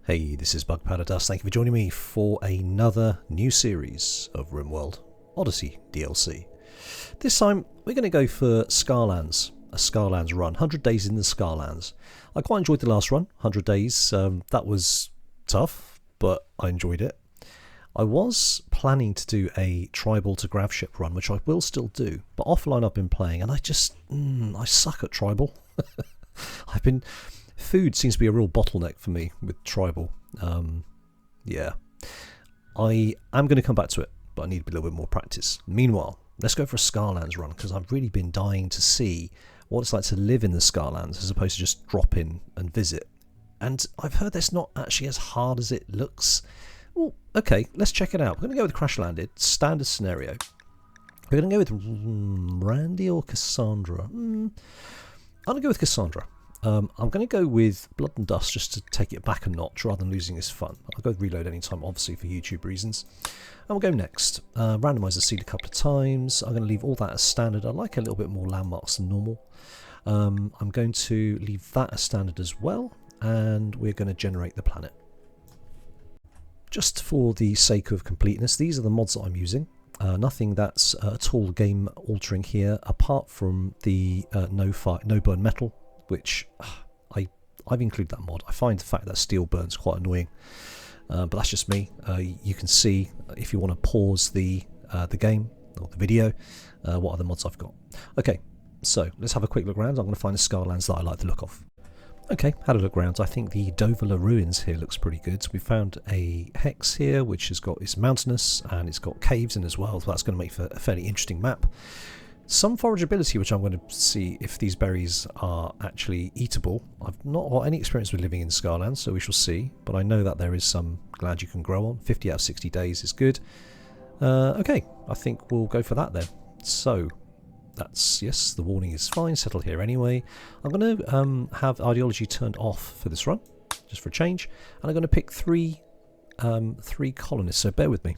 Hey, this is BugPowderDust. Thank you for joining me for another new series of Rimworld Odyssey DLC. This time we're going to go for Scarlands, a Scarlands run, 100 days in the Scarlands. I quite enjoyed the last run, 100 days. That was tough, but I enjoyed it. I was planning to do a tribal to gravship run, which I will still do, but offline I've been playing and I suck at tribal. Food seems to be a real bottleneck for me with tribal. Yeah. I am going to come back to it, but I need a little bit more practice. Meanwhile, let's go for a Scarlands run, because I've really been dying to see what it's like to live in the Scarlands as opposed to just drop in and visit. And I've heard that's not actually as hard as it looks. Well, okay, let's check it out. We're going to go with Crash Landed, standard scenario. We're going to go with Randy or Cassandra. I'm going to go with Cassandra. I'm going to go with Blood and Dust just to take it back a notch rather than losing his fun. I'll go with Reload anytime, obviously, for YouTube reasons. And we'll go next. Randomise the seed a couple of times. I'm going to leave all that as standard. I like a little bit more landmarks than normal. I'm going to leave that as standard as well. And we're going to generate the planet. Just for the sake of completeness, these are the mods that I'm using. Nothing that's at all game altering here, apart from the no burn metal, which I've included that mod. I find the fact that steel burns quite annoying, but that's just me. You can see if you want to pause the game or the video what other mods I've got. Okay, so let's have a quick look around. I'm going to find the Scarlands that I like the look of. Okay, had a look around. I think the Dovala ruins here looks pretty good. We found a hex here which has got, it's mountainous and it's got caves in as well, so that's going to make for a fairly interesting map. Some forageability, which I'm going to see if these berries are actually eatable. I've not got any experience with living in Scarlands, so we shall see, but I know that there is some land you can grow on. 50 out of 60 days is good. Okay, I think we'll go for that then. So that's, yes, the warning is fine, settle here anyway. I'm going to have ideology turned off for this run, just for a change, and I'm going to pick three colonists, so bear with me.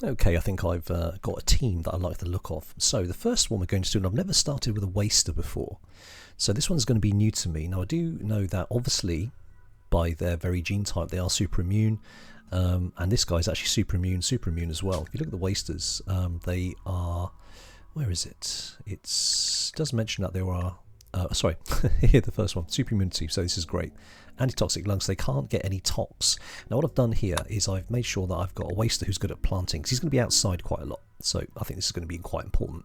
Okay, I think I've got a team that I like the look of. So the first one we're going to do, and I've never started with a waster before, so this one's going to be new to me. Now I do know that obviously by their very gene type they are super immune, and this guy's actually super immune as well. If you look at the wasters, they are, where is it? It does mention that they are, sorry, here the first one, super immunity, so this is great. Antitoxic lungs, they can't get any tox. Now what I've done here is I've made sure that I've got a waster who's good at planting, because he's going to be outside quite a lot, so I think this is going to be quite important.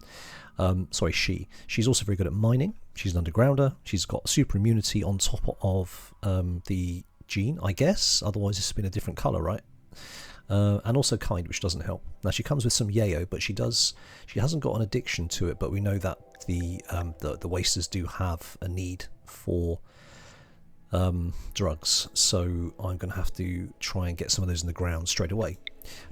Sorry, she's also very good at mining. She's an undergrounder. She's got super immunity on top of the gene, I guess, otherwise this has been a different colour, right? And also kind, which doesn't help. Now she comes with some yayo, but she hasn't got an addiction to it, but we know that the wasters do have a need for drugs, so I'm going to have to try and get some of those in the ground straight away.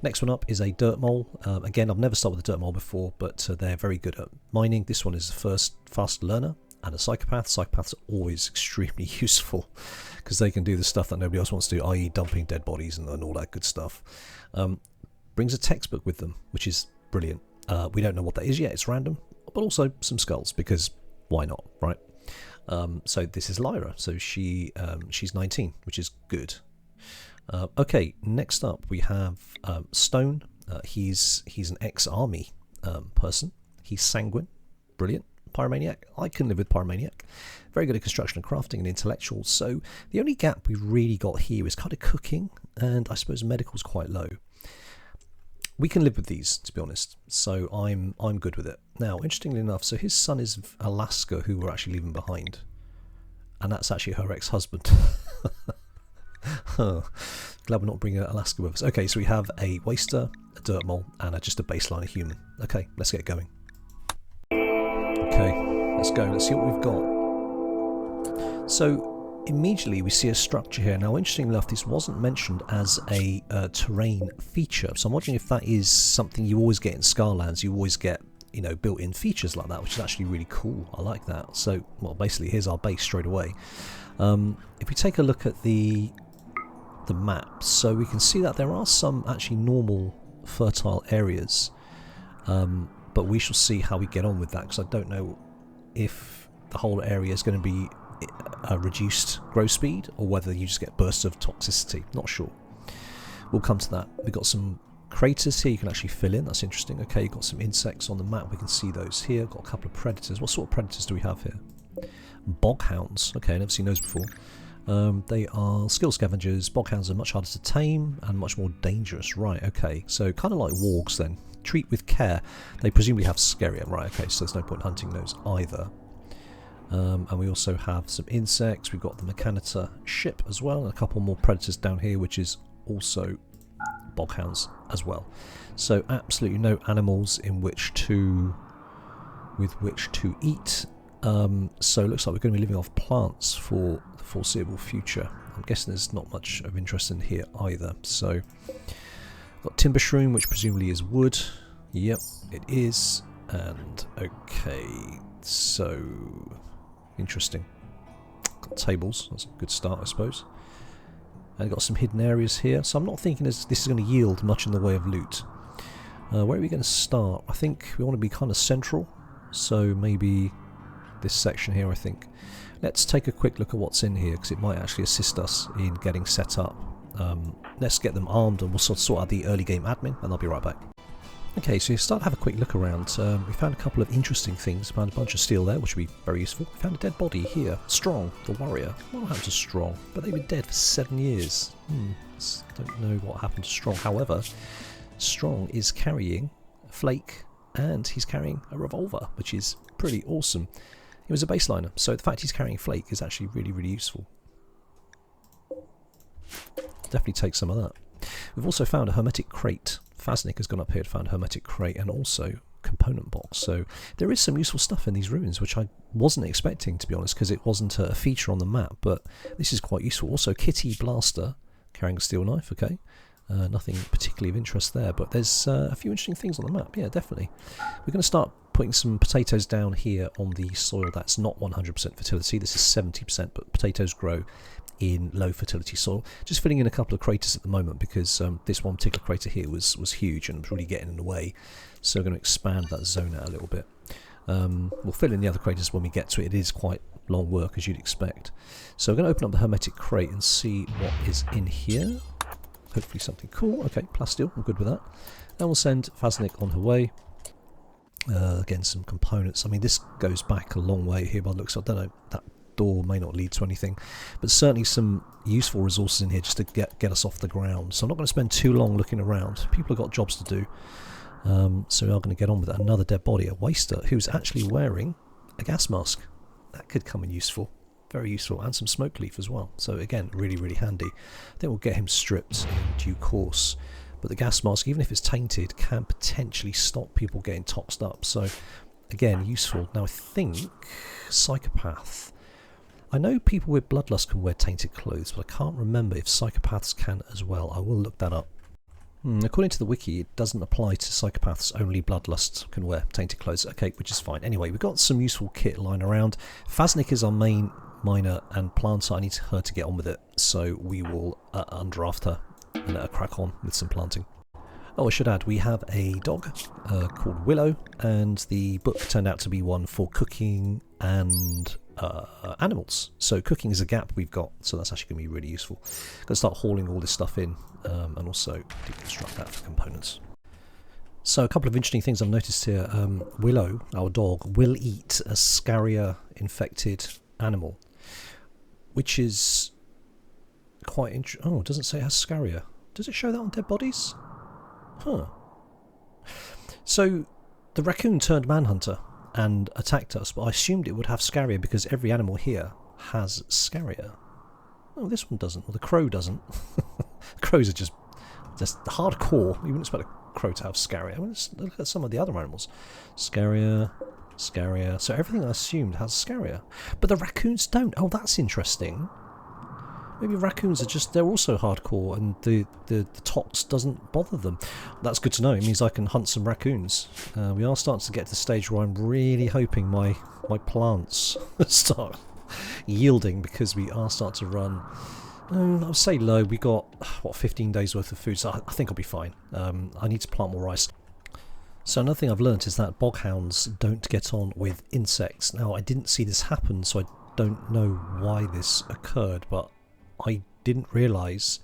Next one up is a dirt mole. Again, I've never started with a dirt mole before, but they're very good at mining. This one is the first fast learner, and a psychopath. Psychopaths are always extremely useful because they can do the stuff that nobody else wants to do, i.e. dumping dead bodies and all that good stuff. Brings a textbook with them, which is brilliant. We don't know what that is yet, it's random, but also some skulls, because why not, right? So this is Lyra, so she's 19, which is good. Okay, next up we have Stone. He's an ex-army person. He's sanguine, brilliant. Pyromaniac, I can live with Pyromaniac. Very good at construction and crafting and intellectual. So the only gap we've really got here is kind of cooking, and I suppose medical's quite low. We can live with these, to be honest, so I'm good with it. Now, interestingly enough, so his son is Alaska, who we're actually leaving behind, and that's actually her ex-husband. Glad we're not bringing Alaska with us. Okay, so we have a waster, a dirt mole, and just a baseline of human. Okay, let's get going. Okay, let's go. Let's see what we've got. So immediately we see a structure here. Now, interestingly enough, this wasn't mentioned as a terrain feature, so I'm wondering if that is something you always get in Scarlands. You always get, you know, built-in features like that, which is actually really cool. I like that. So, well, basically, here's our base straight away. If we take a look at the map, so we can see that there are some actually normal fertile areas, but we shall see how we get on with that, because I don't know if the whole area is going to be reduced growth speed, or whether you just get bursts of toxicity. Not sure. We'll come to that. We've got some craters here you can actually fill in. That's interesting. Okay, you've got some insects on the map. We can see those here. Got a couple of predators. What sort of predators do we have here? Boghounds. Okay, I've never seen those before. They are skill scavengers. Boghounds are much harder to tame and much more dangerous. Right, okay. So kind of like wargs then. Treat with care. They presumably have Scaria. Right, okay, so there's no point hunting those either. And we also have some insects. We've got the Mechanitor ship as well, and a couple more predators down here, which is also boghounds as well. So absolutely no animals with which to eat. So it looks like we're going to be living off plants for the foreseeable future. I'm guessing there's not much of interest in here either. So got timber shroom, which presumably is wood. Yep, it is. And okay, so interesting. Got tables. That's a good start, I suppose. And got some hidden areas here. So I'm not thinking this is going to yield much in the way of loot. Where are we going to start? I think we want to be kind of central. So maybe this section here, I think. Let's take a quick look at what's in here, because it might actually assist us in getting set up. Let's get them armed, and we'll sort out the early game admin, and I'll be right back. Okay, so you start to have a quick look around. We found a couple of interesting things. Found a bunch of steel there, which would be very useful. We found a dead body here. Strong, the warrior. What happened to Strong? But they've been dead for 7 years. Don't know what happened to Strong. However, Strong is carrying a flake, and he's carrying a revolver, which is pretty awesome. He was a baseliner, so the fact he's carrying flake is actually really, really useful. Definitely take some of that. We've also found a hermetic crate. Faznik has gone up here to find a hermetic crate and also component box. So there is some useful stuff in these ruins, which I wasn't expecting, to be honest, because it wasn't a feature on the map, but this is quite useful. Also, Kitty Blaster, carrying a steel knife, okay. Nothing particularly of interest there, but there's a few interesting things on the map. Yeah, definitely. We're going to start putting some potatoes down here on the soil that's not 100% fertility. This is 70%, but potatoes grow in low fertility soil. Just filling in a couple of craters at the moment, because this one particular crater here was huge and was really getting in the way. So we're going to expand that zone out a little bit. We'll fill in the other craters when we get to it. It is quite long work, as you'd expect. So we're going to open up the hermetic crate and see what is in here. Hopefully something cool. Okay, plasteel, I'm good with that. And we'll send Faznik on her way. Again, some components. I mean, this goes back a long way here by the looks. I don't know, that door may not lead to anything, but certainly some useful resources in here just to get us off the ground. So I'm not going to spend too long looking around. People have got jobs to do. So we are going to get on with it. Another dead body, a waster, who's actually wearing a gas mask. That could come in useful. Very useful, and some smoke leaf as well. So again, really, really handy. I think we'll get him stripped in due course. But the gas mask, even if it's tainted, can potentially stop people getting toxed up. So again, useful. Now I think psychopath. I know people with bloodlust can wear tainted clothes, but I can't remember if psychopaths can as well. I will look that up. According to the wiki, it doesn't apply to psychopaths, only bloodlust can wear tainted clothes. Okay, which is fine. Anyway, we've got some useful kit lying around. Faznik is our main miner and planter. I need her to get on with it, so we will undraft her and let her crack on with some planting. Oh, I should add, we have a dog called Willow, and the book turned out to be one for cooking and animals. So cooking is a gap we've got, so that's actually going to be really useful. Going to start hauling all this stuff in, and also deconstruct that for components. So a couple of interesting things I've noticed here. Willow, our dog, will eat a Scaria-infected animal, which is quite interesting. Oh, it doesn't say it has Scaria. Does it show that on dead bodies? Huh. So the raccoon turned manhunter and attacked us, but I assumed it would have Scaria because every animal here has Scaria. Oh, this one doesn't. Well, the crow doesn't. Crows are just hardcore. You wouldn't expect a crow to have Scaria. I mean, let's look at some of the other animals. Scaria. So everything I assumed has Scaria. But the raccoons don't. Oh, that's interesting. Maybe raccoons are just, they're also hardcore and the tox doesn't bother them. That's good to know. It means I can hunt some raccoons. We are starting to get to the stage where I'm really hoping my plants start yielding, because we are starting to run, I would say low. We got, 15 days worth of food, so I think I'll be fine. I need to plant more rice. So another thing I've learnt is that boghounds don't get on with insects. Now, I didn't see this happen, so I don't know why this occurred, but I didn't realise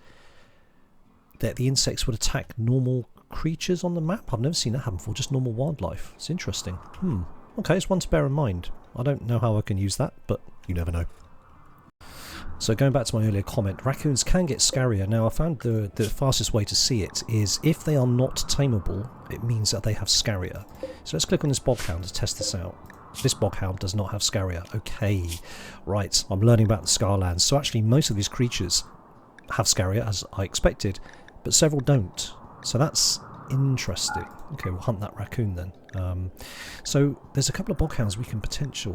that the insects would attack normal creatures on the map. I've never seen that happen before, just normal wildlife. It's interesting. Okay, it's one to bear in mind. I don't know how I can use that, but you never know. So going back to my earlier comment, raccoons can get scarier. Now I found the fastest way to see it is if they are not tameable, it means that they have scarier. So let's click on this boghound to test this out. This boghound does not have scarier. Okay, right, I'm learning about the Scarlands. So actually most of these creatures have scarier, as I expected, but several don't. So that's interesting. Okay, we'll hunt that raccoon then. So there's a couple of boghounds we can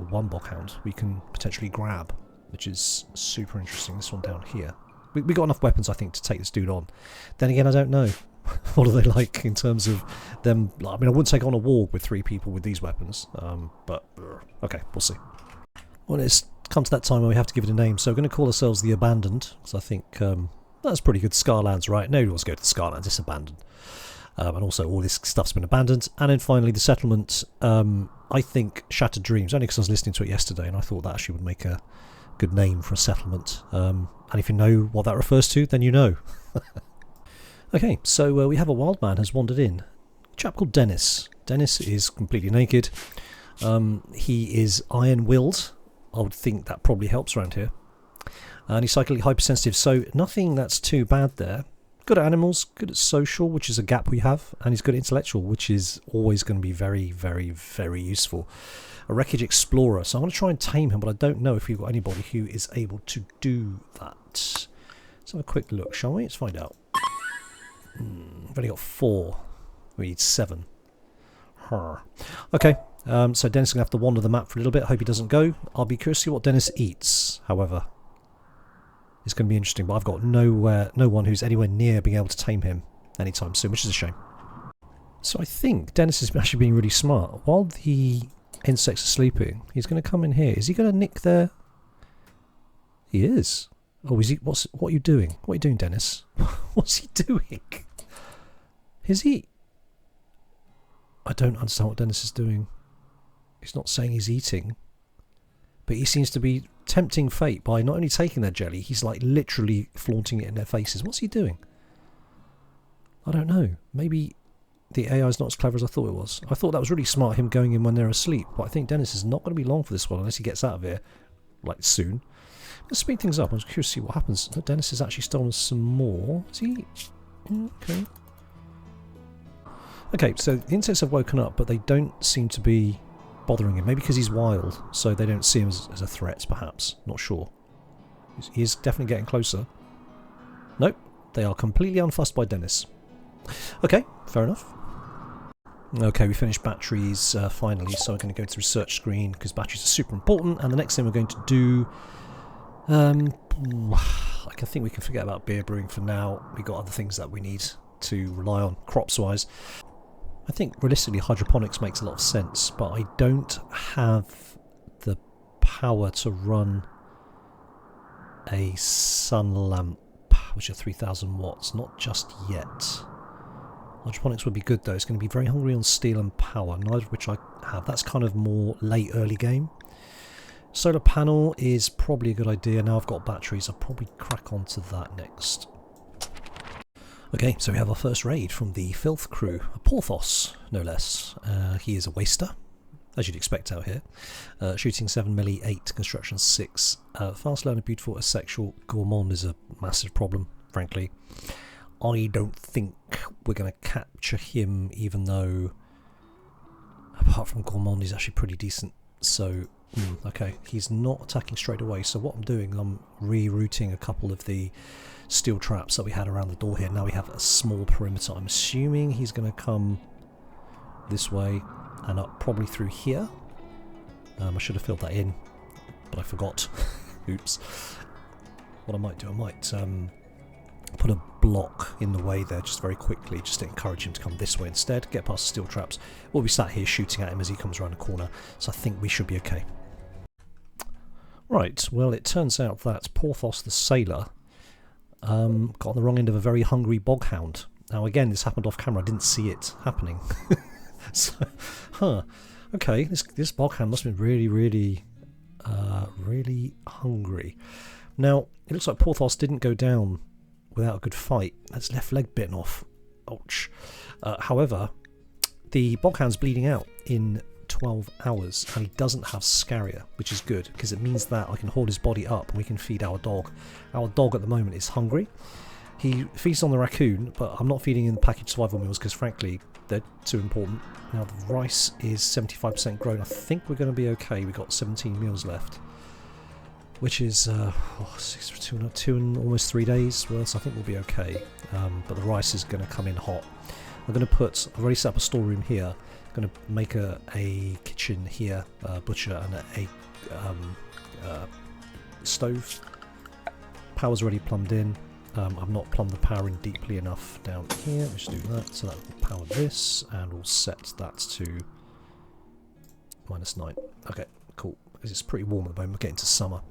one boghound we can potentially grab, which is super interesting. This one down here. We got enough weapons, I think, to take this dude on. Then again, I don't know. What are they like in terms of them? I mean, I wouldn't take on a warg with 3 people with these weapons. But, okay, we'll see. Well, it's come to that time where we have to give it a name. So we're going to call ourselves the Abandoned. Because I think that's pretty good. Scarlands, right? Nobody wants to go to the Scarlands. It's abandoned. And also all this stuff's been abandoned. And then finally the settlement, I think Shattered Dreams, only because I was listening to it yesterday and I thought that actually would make a good name for a settlement. And if you know what that refers to, then you know. Okay, so we have a wild man has wandered in. A chap called Dennis. Dennis is completely naked. He is iron-willed. I would think that probably helps around here. And he's psychically hypersensitive, so nothing that's too bad there. Good at animals, good at social, which is a gap we have, and he's good at intellectual, which is always going to be very, very, very useful. A wreckage explorer, so I'm going to try and tame him, but I don't know if we've got anybody who is able to do that. Let's have a quick look, shall we? Let's find out. We've only got 4. We need 7. Okay, so Dennis is going to have to wander the map for a little bit. Hope he doesn't go. I'll be curious to see what Dennis eats, however. It's going to be interesting, but I've got no one who's anywhere near being able to tame him anytime soon, which is a shame. So I think Dennis is actually being really smart. While the insects are sleeping, he's going to come in here. Is he going to nick their... He is. Oh, is he? What are you doing? What are you doing, Dennis? What's he doing? Is he... I don't understand what Dennis is doing. He's not saying he's eating, but he seems to be tempting fate by not only taking their jelly, he's like literally flaunting it in their faces. What's he doing? I don't know. Maybe the AI is not as clever as I thought it was. I thought that was really smart, him going in when they're asleep, but I think Dennis is not going to be long for this one unless he gets out of here, like, soon. Let's speed things up. I'm curious to see what happens. Dennis has actually stolen some more. Is he... Okay. Okay, so the insects have woken up, but they don't seem to be bothering him. Maybe because he's wild, so they don't see him as a threat, perhaps. Not sure. He is definitely getting closer. Nope, they are completely unfussed by Dennis. Okay, fair enough. Okay, we finished batteries finally, so I'm going to go to the research screen because batteries are super important, and the next thing we're going to do... I think we can forget about beer brewing for now. We've got other things that we need to rely on, crops-wise. I think realistically hydroponics makes a lot of sense, but I don't have the power to run a sun lamp, which are 3000 watts, not just yet. Hydroponics would be good though. It's going to be very hungry on steel and power, neither of which I have. That's kind of more late early game. Solar panel is probably a good idea. Now I've got batteries, I'll probably crack onto that next. Okay, so we have our first raid from the Filth crew, a Porthos, no less. He is a waster, as you'd expect out here. Shooting 7 melee, 8, construction 6. Fast, learner, beautiful, asexual. Gourmand is a massive problem, frankly. I don't think we're going to capture him, even though, apart from Gourmand, he's actually pretty decent. So, okay, he's not attacking straight away. So what I'm doing, I'm rerouting a couple of the steel traps that we had around the door here. Now we have a small perimeter. I'm assuming he's going to come this way and up probably through here. I should have filled that in, but I forgot. Oops. What I might do, I might put a block in the way there just very quickly, just to encourage him to come this way instead, get past the steel traps. We'll be sat here shooting at him as he comes around the corner, so I think we should be okay. Right, well it turns out that Porthos the sailor got on the wrong end of a very hungry boghound. Now again, this happened off camera, I didn't see it happening. So, okay, this boghound must have been really really hungry. Now, it looks like Porthos didn't go down without a good fight. That's left leg bitten off. Ouch. However, the Boghound's bleeding out in 12 hours, and he doesn't have Scaria, which is good, because it means that I can hold his body up and we can feed our dog. Our dog at the moment is hungry. He feeds on the raccoon, but I'm not feeding him packaged survival meals because, frankly, they're too important. Now, the rice is 75% grown. I think we're going to be okay. We've got 17 meals left, which is two and almost 3 days worth, so I think we'll be okay. But the rice is going to come in hot. I'm going to put, I've already set up a storeroom here. I'm going to make a kitchen here, butcher, and a stove. Power's already plumbed in. I've not plumbed the power in deeply enough down here. Let's do that. So that will power this, and we'll set that to -9. Okay, cool. Because it's pretty warm at the moment. We're getting to summer.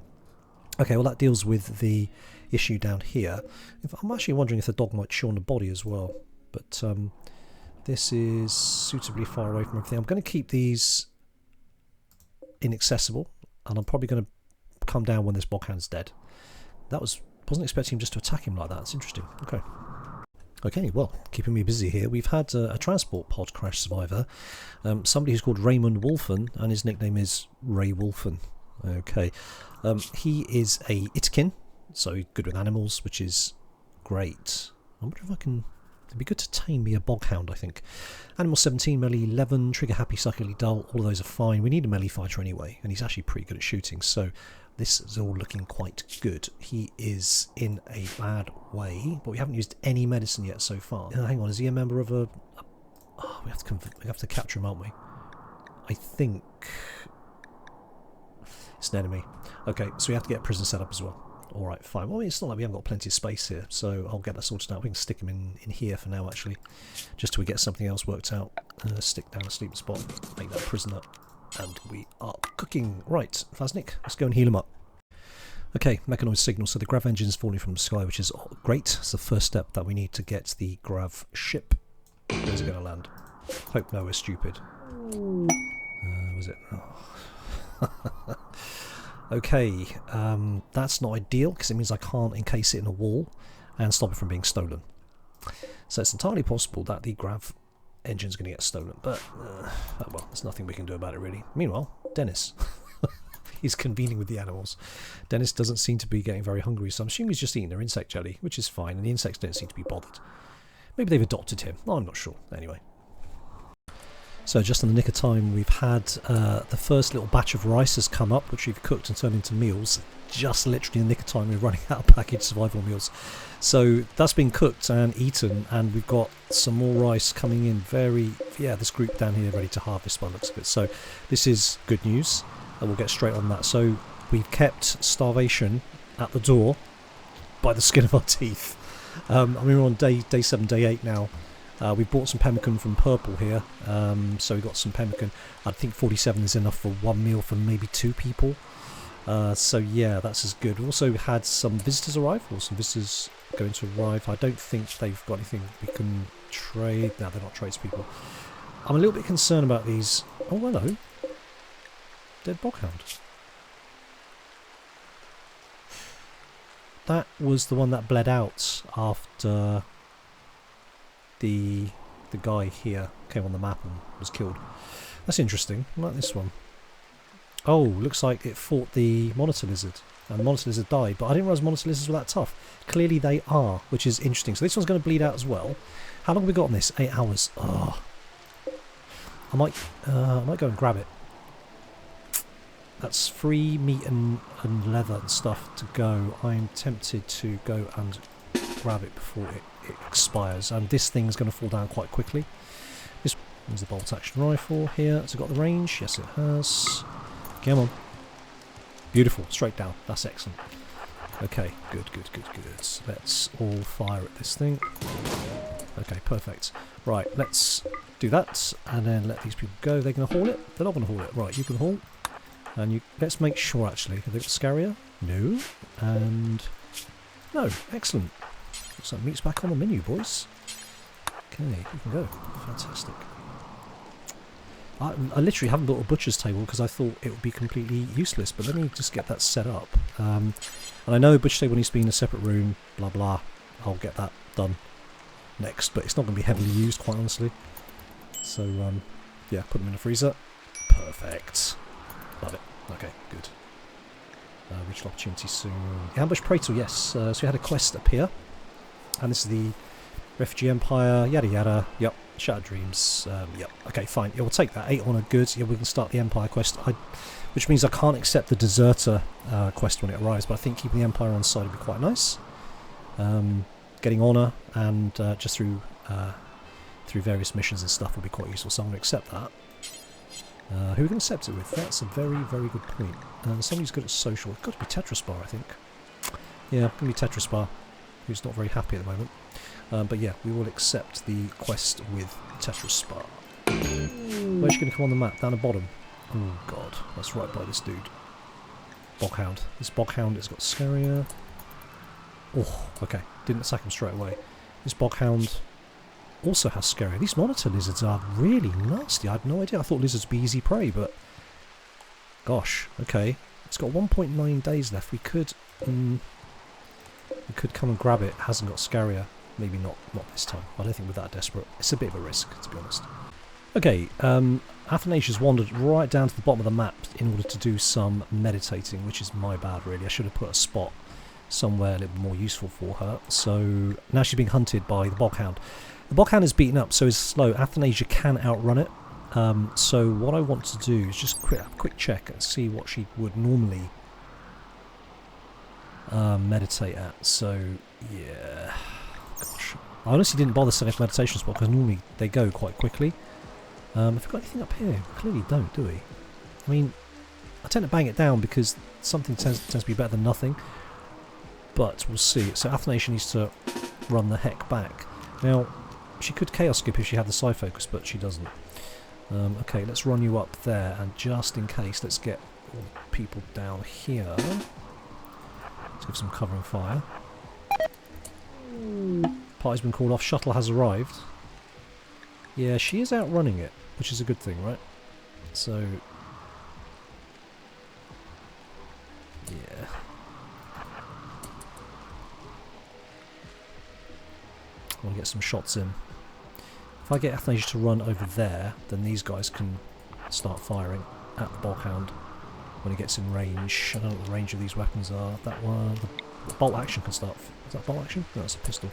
Okay, well that deals with the issue down here. I'm actually wondering if the dog might chew on the body as well. But this is suitably far away from everything. I'm going to keep these inaccessible, and I'm probably going to come down when this Boghound's dead. Wasn't expecting him just to attack him like that. It's interesting. Okay. Okay, well, keeping me busy here. We've had a transport pod crash survivor. Somebody who's called Raymond Wolfen, and his nickname is Ray Wolfen. Okay. He is a Itkin, so good with animals, which is great. I wonder if I can... It'd be good to tame me a Boghound, I think. Animal 17, melee 11, trigger happy, psychically dull. All of those are fine. We need a melee fighter anyway, and he's actually pretty good at shooting, so this is all looking quite good. He is in a bad way, but we haven't used any medicine yet so far. Hang on, is he a member of a... Oh, we have to capture him, aren't we? I think... It's an enemy. Okay, so we have to get a prison set up as well. Alright, fine. Well, it's not like we haven't got plenty of space here, so I'll get that sorted out. We can stick him in here for now, actually, just till we get something else worked out. Stick down a sleeping spot, make that prison up, and we are cooking. Right, Faznik, let's go and heal him up. Okay, mechanoid signal. So the grav engine's falling from the sky, which is great. It's the first step that we need to get the grav ship. Where's it going to land? Hope no, we're stupid. Was it? Oh. Okay, that's not ideal because it means I can't encase it in a wall and stop it from being stolen. So it's entirely possible that the grav engine's going to get stolen, but oh well, there's nothing we can do about it really. Meanwhile, Dennis, he's convening with the animals. Dennis doesn't seem to be getting very hungry, so I'm assuming he's just eating their insect jelly, which is fine, and the insects don't seem to be bothered. Maybe they've adopted him. I'm not sure. Anyway. So just in the nick of time, we've had the first little batch of rice has come up, which we've cooked and turned into meals. Just literally in the nick of time, we're running out of packaged survival meals. So that's been cooked and eaten, and we've got some more rice coming in this group down here ready to harvest by the looks of it. So this is good news, and we'll get straight on that. So we've kept starvation at the door by the skin of our teeth. I mean, we're on day 7, day 8 now. We've bought some pemmican from Purple here, so we've got some pemmican. I think 47 is enough for 1 meal for maybe 2 people. So yeah, that's as good. We've also had some visitors arrive, or some visitors going to arrive. I don't think they've got anything we can trade. No, they're not tradespeople. I'm a little bit concerned about these. Oh, hello. Dead Boghound. That was the one that bled out after... The guy here came on the map and was killed. That's interesting. I like this one. Oh, looks like it fought the monitor lizard, and the monitor lizard died. But I didn't realise monitor lizards were that tough. Clearly they are, which is interesting. So this one's going to bleed out as well. How long have we got on this? 8 hours. Oh, I might go and grab it. That's free meat and leather and stuff to go. I'm tempted to go and grab it before it expires, and this thing's going to fall down quite quickly. This is the bolt action rifle here. Has it got the range? Yes, it has. Come on. Beautiful. Straight down. That's excellent. Okay, good. Let's all fire at this thing. Okay, perfect. Right, let's do that, and then let these people go. They're going to haul it? They're not going to haul it. Right, you can haul. And let's make sure, actually. Have they got Scaria? No. And... no. Excellent. Looks like meat's back on the menu, boys. Okay, you can go. Fantastic. I literally haven't built a butcher's table because I thought it would be completely useless, but let me just get that set up. And I know a butcher table needs to be in a separate room, blah blah. I'll get that done next, but it's not going to be heavily used, quite honestly. So, yeah, put them in the freezer. Perfect. Love it. Okay, good. Reach opportunity soon. The Ambush Praetor, yes. So we had a quest appear. And this is the Refugee Empire, yada yada. Yep. Shattered Dreams. Yep. Okay, fine. Yeah, we'll take that. 8 honor goods. Yeah, we can start the Empire quest. Which means I can't accept the Deserter quest when it arrives, but I think keeping the Empire on side would be quite nice. Getting honor and just through various missions and stuff would be quite useful, so I'm going to accept that. Who are we going to accept it with? That's a very, very good point. Somebody's good at social. It's got to be Tetraspar, I think. Yeah, going to be Tetraspar, who's not very happy at the moment. But yeah, we will accept the quest with Tetraspar. Where's she going to come on the map? Down the bottom. Oh god, that's right by this dude. Boghound. This Boghound has got Scaria. Oh, okay. Didn't attack him straight away. This Boghound also has Scaria. These monitor lizards are really nasty. I had no idea. I thought lizards would be easy prey, but gosh, okay. It's got 1.9 days left. We could come and grab it. It hasn't got Scaria. Maybe not this time. I don't think we're that desperate. It's a bit of a risk, to be honest. Okay, Athanasia's wandered right down to the bottom of the map in order to do some meditating, which is my bad, really. I should have put a spot somewhere a little more useful for her. So now she's being hunted by the Boghound. The Boghound is beaten up, so is slow. Athanasia can outrun it. So what I want to do is just quick check and see what she would normally meditate at. So yeah, gosh, I honestly didn't bother setting up a meditation spot because normally they go quite quickly. Have we got anything up here? We clearly don't, do we? I mean, I tend to bang it down because something tends to be better than nothing. But we'll see. So Athanasia needs to run the heck back. Now, she could Chaos Skip if she had the Psi Focus, but she doesn't. Okay, let's run you up there, and just in case, let's get all the people down here. Let's give some cover and fire. Party's been called off. Shuttle has arrived. Yeah, she is outrunning it, which is a good thing, right? So, yeah. I want to get some shots in. If I get Athanasia to run over there, then these guys can start firing at the Boghound when he gets in range. I don't know what the range of these weapons are. That one, the bolt action can start. Is that bolt action? No, that's a pistol.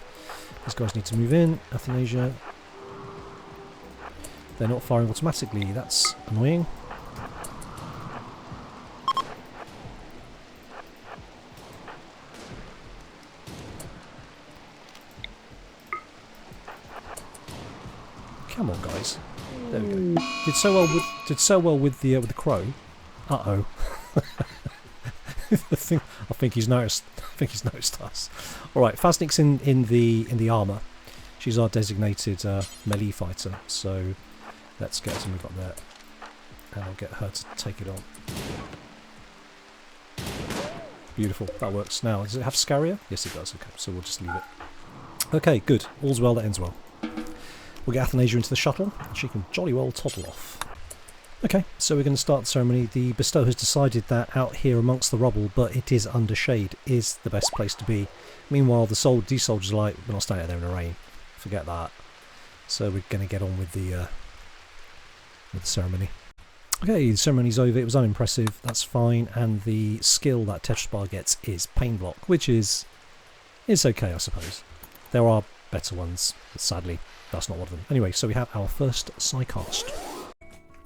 These guys need to move in. Athanasia. They're not firing automatically. That's annoying. Come on, guys. There we go. Did so well with the crow. Uh-oh. I think he's noticed. I think he's noticed us. All right, Fasnik's in the armor. She's our designated melee fighter. So let's get her to move up there, and I'll get her to take it on. Beautiful. That works. Now, does it have Scaria? Yes, it does. Okay, so we'll just leave it. Okay, good. All's well that ends well. We'll get Athanasia into the shuttle, and she can jolly well toddle off. Okay, so we're going to start the ceremony. The Bestow has decided that out here amongst the rubble, but it is under shade, is the best place to be. Meanwhile, these soldiers are like, we're not staying out there in the rain. Forget that. So we're going to get on with the ceremony. Okay, the ceremony's over. It was unimpressive. That's fine. And the skill that Tetraspar gets is Pain Block, which is okay, I suppose. There are better ones, but sadly, that's not one of them. Anyway, so we have our first Psycast.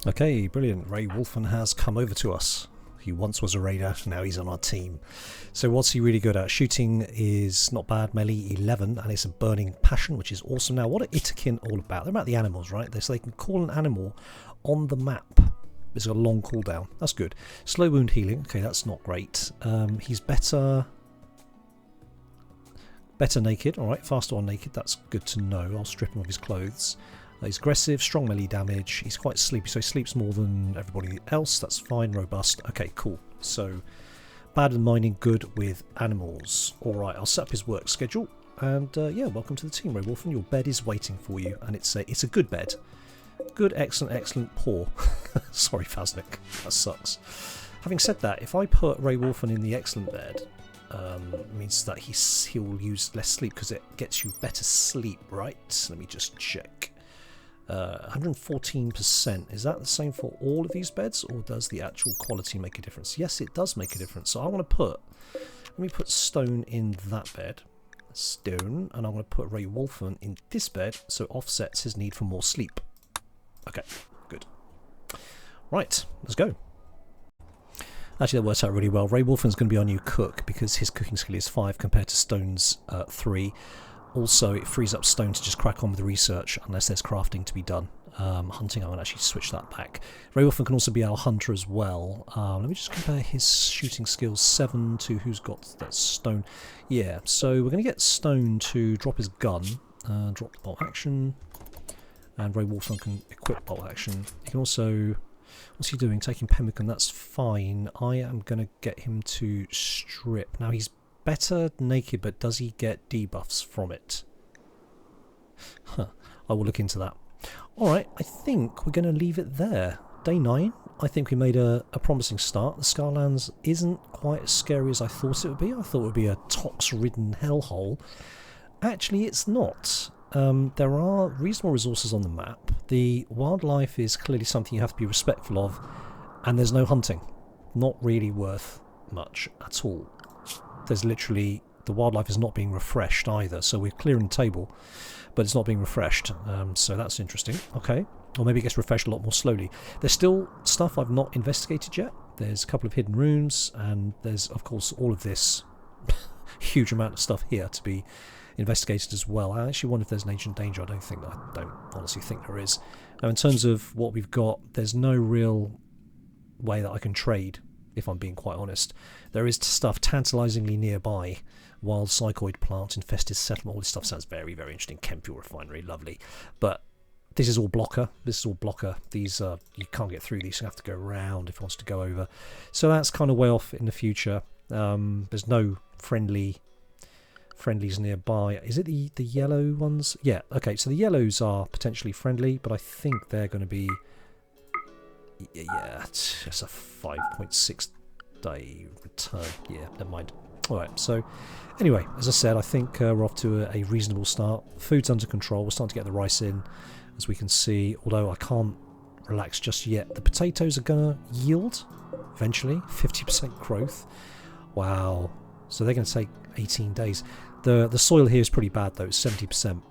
Okay, brilliant. Ray Wolfen has come over to us. He once was a raider, now he's on our team. So what's he really good at? Shooting is not bad, melee 11, and it's a burning passion, which is awesome. Now, what are Itakin all about? They're about the animals, right? So they can call an animal on the map. It's got a long cooldown. That's good. Slow wound healing. Okay, that's not great. He's better naked. All right, faster on naked. That's good to know. I'll strip him of his clothes. He's aggressive, strong melee damage. He's quite sleepy, so he sleeps more than everybody else. That's fine. Robust. Okay, cool. So, bad with mining, good with animals. All right, I'll set up his work schedule. And yeah, welcome to the team, Ray Wolfen. Your bed is waiting for you, and it's a good bed. Good, excellent, excellent, poor. Sorry, Faznik. That sucks. Having said that, if I put Ray Wolfen in the excellent bed, means that he'll use less sleep because it gets you better sleep, right? Let me just check. 114%. Is that the same for all of these beds, or does the actual quality make a difference? Yes, it does make a difference. So I want to let me put stone in that bed. Stone, and I'm going to put Ray Wolfen in this bed so it offsets his need for more sleep. Okay, good. Right, let's go. Actually, that works out really well. Ray Wolfen's going to be our new cook because his cooking skill is 5 compared to Stone's 3. Also, it frees up Stone to just crack on with the research unless there's crafting to be done. Hunting, I'm going to actually switch that back. Ray Wolfen can also be our hunter as well. Let me just compare his shooting skills 7 to who's got that Stone. Yeah, so we're going to get Stone to drop his gun, drop bolt action, and Ray Wolfen can equip bolt action. He can also... What's he doing? Taking pemmican, that's fine. I am going to get him to strip. Now, he's better naked, but does he get debuffs from it? Huh. I will look into that. Alright, I think we're going to leave it there. Day 9. I think we made a promising start. The Scarlands isn't quite as scary as I thought it would be. I thought it would be a tox-ridden hellhole. Actually, it's not. There are reasonable resources on the map. The wildlife is clearly something you have to be respectful of, and there's no hunting. Not really worth much at all. There's literally... The wildlife is not being refreshed either, so we're clearing the table, but it's not being refreshed, so that's interesting. Okay, or maybe it gets refreshed a lot more slowly. There's still stuff I've not investigated yet. There's a couple of hidden rooms, and there's, of course, all of this huge amount of stuff here to be investigated as well. I actually wonder if there's an ancient danger. I don't honestly think there is. Now, in terms of what we've got, there's no real way that I can trade, if I'm being quite honest. There is stuff tantalizingly nearby. Wild psychoid plant, infested settlement, all this stuff sounds very, very interesting. Chem fuel refinery, lovely. But this is all blocker. This is all blocker. These you can't get through these. You have to go around if it wants to go over. So that's kind of way off in the future. There's no friendlies nearby. Is it the yellow ones? Yeah, okay, so the yellows are potentially friendly, but I think they're going to be... Yeah, it's a 5.6 day return. Yeah, never mind. Alright, so anyway, as I said, I think we're off to a reasonable start. Food's under control. We're starting to get the rice in, as we can see, although I can't relax just yet. The potatoes are going to yield eventually. 50% growth. Wow. So they're going to take 18 days. The soil here is pretty bad, though. It's 70%.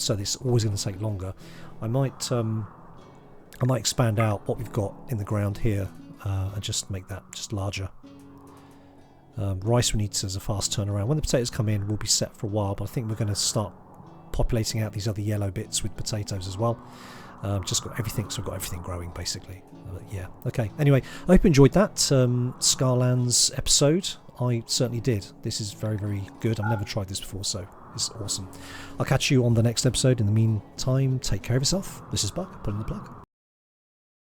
So it's always going to take longer. I might expand out what we've got in the ground here and just make that just larger. Rice we need as a fast turnaround. When the potatoes come in, we'll be set for a while, but I think we're going to start populating out these other yellow bits with potatoes as well. Just got everything, so we've got everything growing basically. Yeah, okay. Anyway, I hope you enjoyed that Scarlands episode. I certainly did. This is very, very good. I've never tried this before, so it's awesome. I'll catch you on the next episode. In the meantime, take care of yourself. This is Bug, pulling the plug.